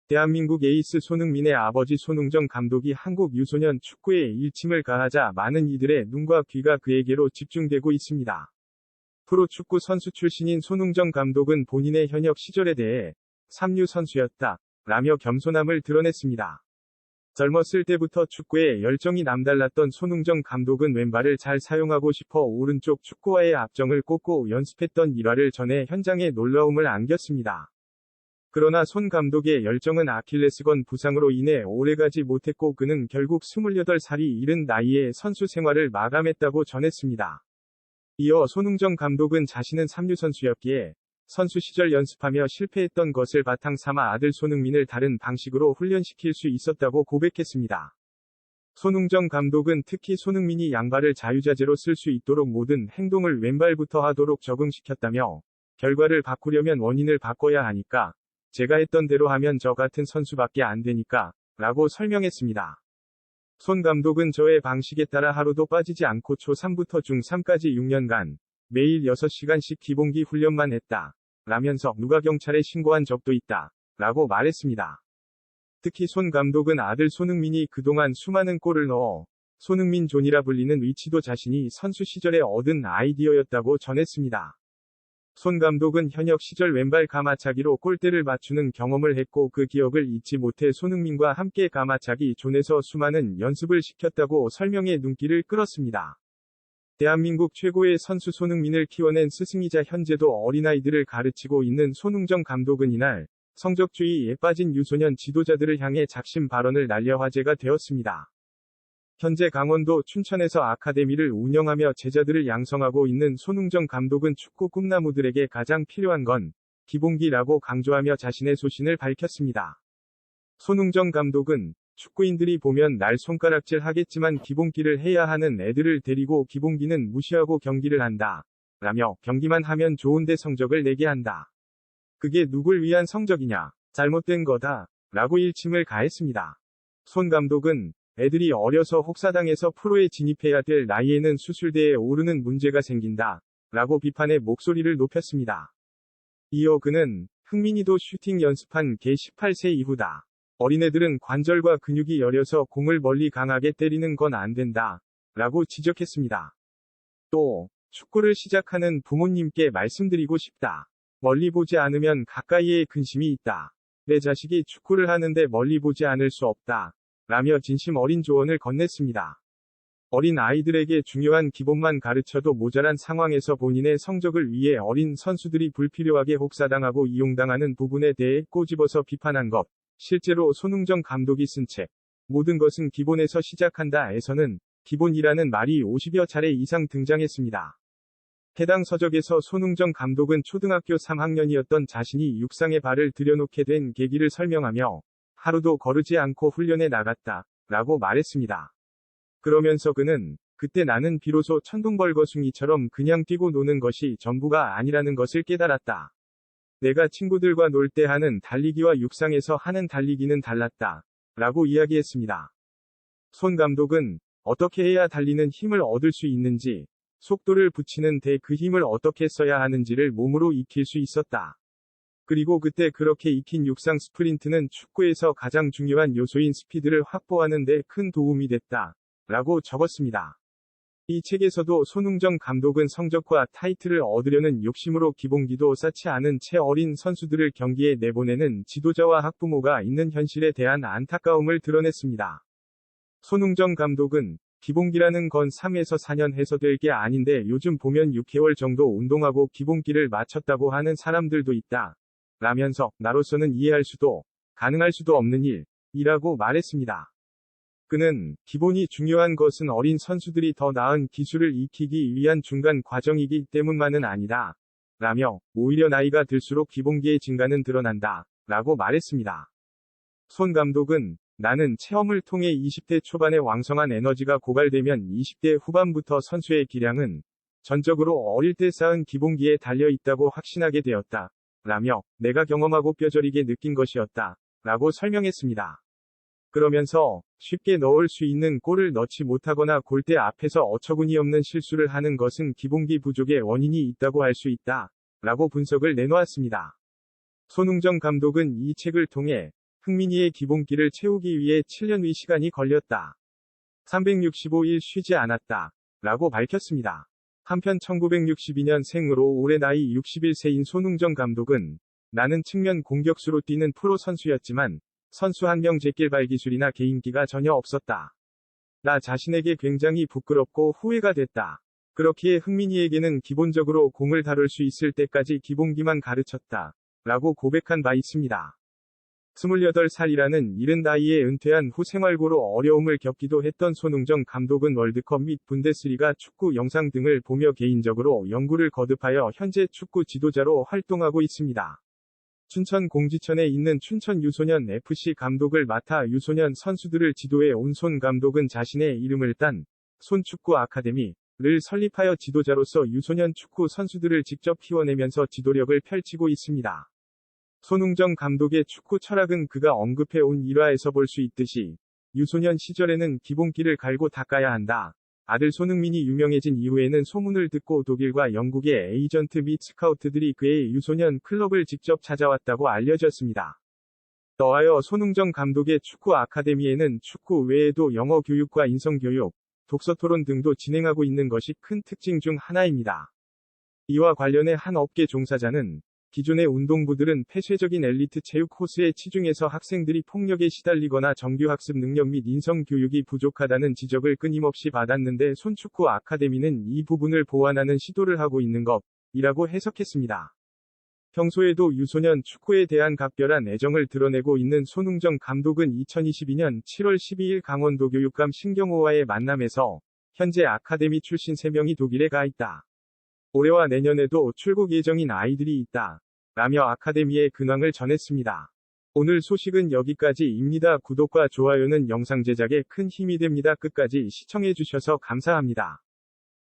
대한민국 에이스 손흥민의 아버지 손흥정 감독이 한국 유소년 축구에 일침을 가하자 많은 이들의 눈과 귀가 그에게로 집중되고 있습니다. 프로축구 선수 출신인 손흥정 감독은 본인의 현역 시절에 대해 삼류 선수였다 라며 겸손함을 드러냈습니다. 젊었을 때부터 축구에 열정이 남달랐던 손흥정 감독은 왼발을 잘 사용하고 싶어 오른쪽 축구와의 압정을 꽂고 연습했던 일화를 전해 현장에 놀라움을 안겼습니다. 그러나 손 감독의 열정은 아킬레스건 부상으로 인해 오래가지 못했고 그는 결국 28살이 이른 나이에 선수 생활을 마감했다고 전했습니다. 이어 손흥정 감독은 자신은 삼류 선수였기에 선수 시절 연습하며 실패했던 것을 바탕 삼아 아들 손흥민을 다른 방식으로 훈련시킬 수 있었다고 고백했습니다. 손흥정 감독은 특히 손흥민이 양발을 자유자재로 쓸 수 있도록 모든 행동을 왼발부터 하도록 적응시켰다며 결과를 바꾸려면 원인을 바꿔야 하니까 제가 했던 대로 하면 저 같은 선수밖에 안 되니까 라고 설명했습니다. 손 감독은 저의 방식에 따라 하루도 빠지지 않고 초3부터 중3까지 6년간 매일 6시간씩 기본기 훈련만 했다 라면서 누가 경찰에 신고한 적도 있다 라고 말했습니다. 특히 손 감독은 아들 손흥민이 그동안 수많은 골을 넣어 손흥민 존이라 불리는 위치도 자신이 선수 시절에 얻은 아이디어였다고 전했습니다. 손 감독은 현역 시절 왼발 가마차기로 골대를 맞추는 경험을 했고 그 기억을 잊지 못해 손흥민과 함께 가마차기 존에서 수많은 연습을 시켰다고 설명해 눈길을 끌었습니다. 대한민국 최고의 선수 손흥민을 키워낸 스승이자 현재도 어린아이들을 가르치고 있는 손흥정 감독은 이날 성적주의에 빠진 유소년 지도자들을 향해 작심 발언을 날려 화제가 되었습니다. 현재 강원도 춘천에서 아카데미를 운영하며 제자들을 양성하고 있는 손흥정 감독은 축구 꿈나무들에게 가장 필요한 건 기본기라고 강조하며 자신의 소신을 밝혔습니다. 손흥정 감독은 축구인들이 보면 날 손가락질 하겠지만 기본기를 해야 하는 애들을 데리고 기본기는 무시하고 경기를 한다 라며 경기만 하면 좋은데 성적을 내게 한다. 그게 누굴 위한 성적이냐? 잘못된 거다 라고 일침을 가했습니다. 손 감독은 애들이 어려서 혹사당해서 프로에 진입해야 될 나이에는 수술대에 오르는 문제가 생긴다 라고 비판의 목소리를 높였습니다. 이어 그는 흥민이도 슈팅 연습한 게 18세 이후다. 어린애들은 관절과 근육이 여려서 공을 멀리 강하게 때리는 건 안 된다 라고 지적했습니다. 또 축구를 시작하는 부모님께 말씀드리고 싶다. 멀리 보지 않으면 가까이에 근심이 있다. 내 자식이 축구를 하는데 멀리 보지 않을 수 없다. 라며 진심 어린 조언을 건넸습니다. 어린 아이들에게 중요한 기본만 가르쳐도 모자란 상황에서 본인의 성적을 위해 어린 선수들이 불필요하게 혹사당하고 이용당하는 부분에 대해 꼬집어서 비판한 것. 실제로 손흥정 감독이 쓴 책, 모든 것은 기본에서 시작한다에서는 기본이라는 말이 50여 차례 이상 등장했습니다. 해당 서적에서 손흥정 감독은 초등학교 3학년이었던 자신이 육상에 발을 들여놓게 된 계기를 설명하며 하루도 거르지 않고 훈련에 나갔다 라고 말했습니다. 그러면서 그는 그때 나는 비로소 천둥벌거숭이처럼 그냥 뛰고 노는 것이 전부가 아니라는 것을 깨달았다. 내가 친구들과 놀 때 하는 달리기와 육상에서 하는 달리기는 달랐다 라고 이야기했습니다. 손 감독은 어떻게 해야 달리는 힘을 얻을 수 있는지, 속도를 붙이는 데 그 힘을 어떻게 써야 하는지를 몸으로 익힐 수 있었다. 그리고 그때 그렇게 익힌 육상 스프린트는 축구에서 가장 중요한 요소인 스피드를 확보하는 데 큰 도움이 됐다. 라고 적었습니다. 이 책에서도 손흥정 감독은 성적과 타이틀을 얻으려는 욕심으로 기본기도 쌓지 않은 채 어린 선수들을 경기에 내보내는 지도자와 학부모가 있는 현실에 대한 안타까움을 드러냈습니다. 손흥정 감독은 기본기라는 건 3에서 4년 해서 될 게 아닌데 요즘 보면 6개월 정도 운동하고 기본기를 마쳤다고 하는 사람들도 있다. 라면서 나로서는 이해할 수도, 가능할 수도 없는 일이라고 말했습니다. 그는 기본이 중요한 것은 어린 선수들이 더 나은 기술을 익히기 위한 중간 과정이기 때문만은 아니다. 라며 오히려 나이가 들수록 기본기의 증가는 드러난다. 라고 말했습니다. 손 감독은 나는 체험을 통해 20대 초반에 왕성한 에너지가 고갈되면 20대 후반부터 선수의 기량은 전적으로 어릴 때 쌓은 기본기에 달려 있다고 확신하게 되었다. 라며 내가 경험하고 뼈저리게 느낀 것이었다. 라고 설명했습니다. 그러면서 쉽게 넣을 수 있는 골을 넣지 못하거나 골대 앞에서 어처구니없는 실수를 하는 것은 기본기 부족의 원인이 있다고 할 수 있다. 라고 분석을 내놓았습니다. 손흥정 감독은 이 책을 통해 흥민이의 기본기를 채우기 위해 7년의 시간이 걸렸다. 365일 쉬지 않았다. 라고 밝혔습니다. 한편 1962년 생으로 올해 나이 61세인 손흥정 감독은 나는 측면 공격수로 뛰는 프로 선수였지만 선수 한 명 제낄 기술이나 개인기가 전혀 없었다. 나 자신에게 굉장히 부끄럽고 후회가 됐다. 그렇기에 흥민이에게는 기본적으로 공을 다룰 수 있을 때까지 기본기만 가르쳤다. 라고 고백한 바 있습니다. 28살이라는 이른 나이에 은퇴한 후 생활고로 어려움을 겪기도 했던 손흥정 감독은 월드컵 및 분데스리가 축구 영상 등을 보며 개인적으로 연구를 거듭하여 현재 축구 지도자로 활동하고 있습니다. 춘천 공지천에 있는 춘천 유소년 FC 감독을 맡아 유소년 선수들을 지도해 온 손 감독은 자신의 이름을 딴 손축구 아카데미를 설립하여 지도자로서 유소년 축구 선수들을 직접 키워내면서 지도력을 펼치고 있습니다. 손흥정 감독의 축구 철학은 그가 언급해 온 일화에서 볼 수 있듯이 유소년 시절에는 기본기를 갈고 닦아야 한다. 아들 손흥민이 유명해진 이후에는 소문을 듣고 독일과 영국의 에이전트 및 스카우트들이 그의 유소년 클럽을 직접 찾아왔다고 알려졌습니다. 더하여 손흥정 감독의 축구 아카데미에는 축구 외에도 영어 교육과 인성 교육, 독서 토론 등도 진행하고 있는 것이 큰 특징 중 하나입니다. 이와 관련해 한 업계 종사자는 기존의 운동부들은 폐쇄적인 엘리트 체육 코스에 치중해서 학생들이 폭력에 시달리거나 정규학습 능력 및 인성 교육이 부족하다는 지적을 끊임없이 받았는데 손축구 아카데미는 이 부분을 보완하는 시도를 하고 있는 것이라고 해석했습니다. 평소에도 유소년 축구에 대한 각별한 애정을 드러내고 있는 손흥정 감독은 2022년 7월 12일 강원도 교육감 신경호와의 만남에서 현재 아카데미 출신 3명이 독일에 가 있다. 올해와 내년에도 출국 예정인 아이들이 있다. 라며 아카데미의 근황을 전했습니다. 오늘 소식은 여기까지입니다. 구독과 좋아요는 영상 제작에 큰 힘이 됩니다. 끝까지 시청해주셔서 감사합니다.